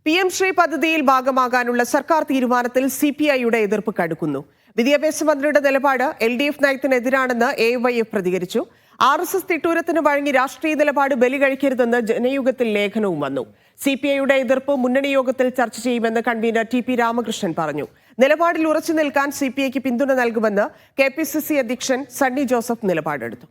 PM Shri പദ്ധതിയിൽ ഭാഗമാകാനുള്ള സർക്കാർ തീരുമാനത്തിൽ CPIയുടെ എതിർപ്പ് കടുക്കുന്നു. വിദ്യാഭ്യാസ മന്ത്രിയുടെ നിലപാട് LDF നയത്തിനെതിരാണെന്ന് AYF പ്രതികരിച്ചു. RSS തിട്ടൂരത്തിന് വഴങ്ങി രാഷ്ട്രീയ നിലപാട് ബലി കഴിക്കരുതെന്ന് ജനയുഗത്തിൽ ലേഖനവും വന്നു. CPIയുടെ എതിർപ്പ് മുന്നണി യോഗത്തിൽ ചർച്ച ചെയ്യുമെന്ന് കൺവീനർ TP രാമകൃഷ്ണൻ പറഞ്ഞു. നിലപാടിൽ ഉറച്ചു നിൽക്കാൻ CPIക്ക് പിന്തുണ നൽകുമെന്ന് KPCC അധ്യക്ഷൻ സണ്ണി ജോസഫ് നിലപാടെടുത്തു.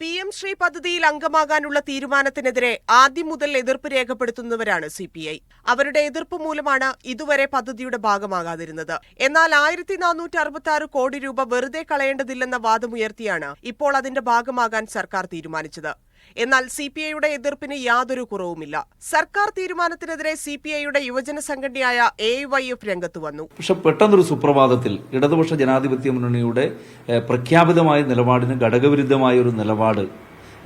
PM ശ്രീ പദ്ധതിയിൽ അംഗമാകാനുള്ള തീരുമാനത്തിനെതിരെ ആദ്യം മുതൽ എതിർപ്പ് രേഖപ്പെടുത്തുന്നവരാണ് CPI. അവരുടെ എതിർപ്പ് മൂലമാണ് ഇതുവരെ പദ്ധതിയുടെ ഭാഗമാകാതിരുന്നത്. എന്നാൽ 1466 കോടി രൂപ വെറുതെ കളയേണ്ടതില്ലെന്ന വാദമുയർത്തിയാണ് ഇപ്പോൾ അതിന്റെ ഭാഗമാകാൻ സർക്കാർ തീരുമാനിച്ചത്. എന്നാൽ CPIയുടെ എതിർപ്പിന് യാതൊരു കുറവുമില്ല. സർക്കാർ തീരുമാനത്തിനെതിരെ CPIയുടെ യുവജന സംഘടനയായ AYF രംഗത്ത് വന്നു. പക്ഷെ പെട്ടെന്നൊരു സുപ്രഭാതത്തിൽ ഇടതുപക്ഷ ജനാധിപത്യ മുന്നണിയുടെ പ്രഖ്യാപിതമായ നിലപാടിന് ഘടകവിരുദ്ധമായ ഒരു നിലപാട്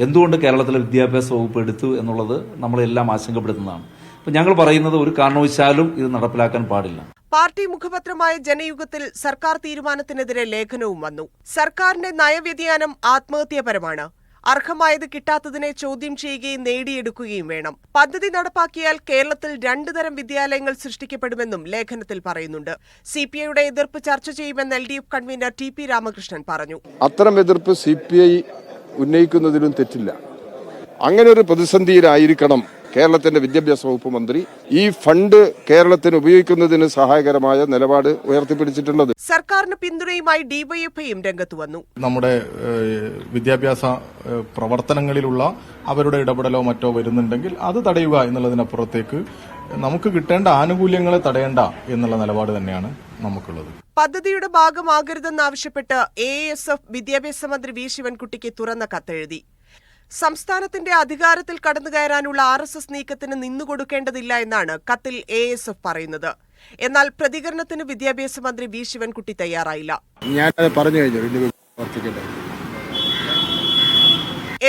എന്തുകൊണ്ട് കേരളത്തിലെ വിദ്യാഭ്യാസ വകുപ്പ് എടുത്തു എന്നുള്ളത് നമ്മളെല്ലാം ആശങ്കപ്പെടുത്തുന്നതാണ്. അപ്പോൾ ഞങ്ങൾ പറയുന്നത് ഒരു കാരണവശാലും ഇത് നടപ്പിലാക്കാൻ പാടില്ല. പാർട്ടി മുഖപത്രമായ ജനയുഗത്തിൽ സർക്കാർ തീരുമാനത്തിനെതിരെ ലേഖനവും വന്നു. സർക്കാരിന്റെ നയവ്യതിയാനം ആത്മഹത്യാപരമാണ്. അർഹമായത് കിട്ടാത്തതിനെ ചോദ്യം ചെയ്യുകയും നേടിയെടുക്കുകയും വേണം. പദ്ധതി നടപ്പാക്കിയാൽ കേരളത്തിൽ 2 തരം വിദ്യാലയങ്ങൾ സൃഷ്ടിക്കപ്പെടുമെന്നും ലേഖനത്തിൽ പറയുന്നുണ്ട്. CPIയുടെ എതിർപ്പ് ചർച്ച ചെയ്യുമെന്ന് LDF കൺവീനർ TP രാമകൃഷ്ണൻ പറഞ്ഞു. അത്തരം എതിർപ്പ് CPI ഉന്നയിക്കുന്നതിലും തെറ്റില്ല. അങ്ങനെ ഒരു പ്രതിസന്ധിയിലായിരിക്കണം കേരളത്തിന്റെ വിദ്യാഭ്യാസ വകുപ്പ് മന്ത്രി ഈ ഫണ്ട് കേരളത്തിന് ഉപയോഗിക്കുന്നതിന് സഹായകരമായ നിലപാട് ഉയർത്തിപ്പിടിച്ചിട്ടുള്ളത്. സർക്കാരിന് പിന്തുണയുമായി DYFയും രംഗത്ത് വന്നു. നമ്മുടെ വിദ്യാഭ്യാസ പ്രവർത്തനങ്ങളിലുള്ള അവരുടെ ഇടപെടലോ മറ്റോ വരുന്നുണ്ടെങ്കിൽ അത് തടയുക എന്നുള്ളതിനപ്പുറത്തേക്ക് നമുക്ക് കിട്ടേണ്ട ആനുകൂല്യങ്ങളെ തടയേണ്ട എന്നുള്ള നിലപാട് തന്നെയാണ് നമുക്കുള്ളത്. പദ്ധതിയുടെ ഭാഗമാകരുതെന്നാവശ്യപ്പെട്ട് ASF വിദ്യാഭ്യാസ മന്ത്രി V ശിവൻകുട്ടിക്ക് തുറന്ന കത്തെഴുതി. സംസ്ഥാനത്തിന്റെ അധികാരത്തിൽ കടന്നുകയറാനുള്ള RSS നീക്കത്തിന് നിന്നുകൊടുക്കേണ്ടതില്ല എന്നാണ് കത്തിൽ ASF പറയുന്നത്. എന്നാൽ പ്രതികരണത്തിന് വിദ്യാഭ്യാസ മന്ത്രി V ശിവൻകുട്ടി തയ്യാറായില്ല.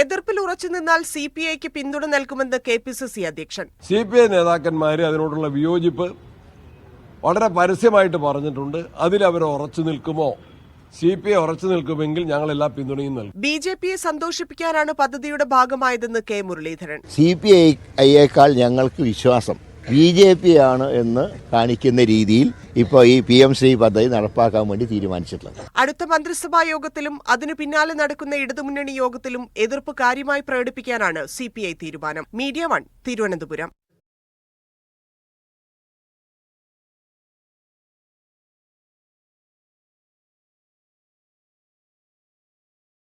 എതിർപ്പിൽ ഉറച്ചു നിന്നാൽ CPIക്ക് പിന്തുണ നൽകുമെന്ന് KPCC അധ്യക്ഷൻ. CPI നേതാക്കന്മാര് അതിനോടുള്ള വിയോജിപ്പ് വളരെ പരസ്യമായിട്ട് പറഞ്ഞിട്ടുണ്ട്. അതിലവർ ഉറച്ചു നിൽക്കുമോ? CPI ഉറച്ചു നിൽക്കുമെങ്കിൽ ഞങ്ങൾ എല്ലാ പിന്തുണയും നൽകും. BJPയെ സന്തോഷിപ്പിക്കാനാണ് പദ്ധതിയുടെ ഭാഗമായതെന്ന് K മുരളീധരൻ. CPIയേക്കാൾ ഞങ്ങൾക്ക് വിശ്വാസം BJP ആണ് എന്ന് കാണിക്കുന്ന രീതിയിൽ ഇപ്പോൾ ഈ PM ശ്രീ പദ്ധതി നടപ്പാക്കാൻ വേണ്ടി തീരുമാനിച്ചിട്ടുള്ളത്. അടുത്ത മന്ത്രിസഭാ യോഗത്തിലും അതിനു പിന്നാലെ നടക്കുന്ന ഇടതുമുന്നണി യോഗത്തിലും എതിർപ്പ് കാര്യമായി പ്രകടിപ്പിക്കാനാണ് CPI തീരുമാനം. മീഡിയ 1 തിരുവനന്തപുരം.